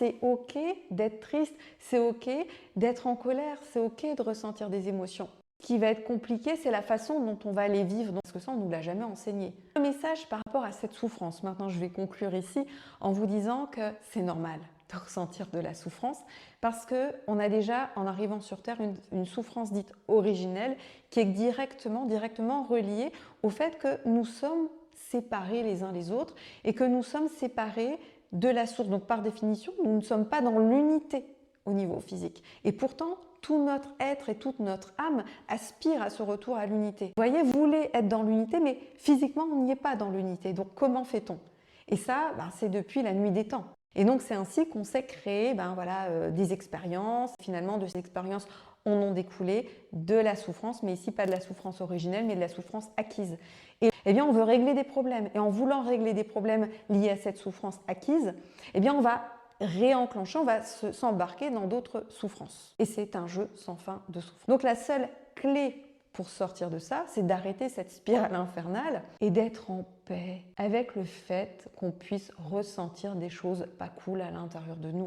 C'est OK d'être triste, c'est OK d'être en colère, c'est OK de ressentir des émotions. Ce qui va être compliqué, c'est la façon dont on va les vivre, parce que ça, on ne nous l'a jamais enseigné. Le message par rapport à cette souffrance, maintenant je vais conclure ici en vous disant que c'est normal de ressentir de la souffrance, parce qu'on a déjà, en arrivant sur Terre, une souffrance dite originelle qui est directement reliée au fait que nous sommes séparés les uns les autres et que nous sommes séparés de la source. Donc par définition, nous ne sommes pas dans l'unité au niveau physique. Et pourtant, tout notre être et toute notre âme aspire à ce retour à l'unité. Vous voyez, vous voulez être dans l'unité, mais physiquement, on n'y est pas dans l'unité. Donc comment fait-on? Et ça, c'est depuis la nuit des temps. Et donc c'est ainsi qu'on s'est créé des expériences. Finalement, de ces expériences, on en découlé de la souffrance, mais ici pas de la souffrance originelle, mais de la souffrance acquise. Et eh bien, on veut régler des problèmes. Et en voulant régler des problèmes liés à cette souffrance acquise, eh bien, on va réenclencher, on va s'embarquer dans d'autres souffrances. Et c'est un jeu sans fin de souffrance. Donc la seule clé pour sortir de ça, c'est d'arrêter cette spirale infernale et d'être en paix avec le fait qu'on puisse ressentir des choses pas cool à l'intérieur de nous.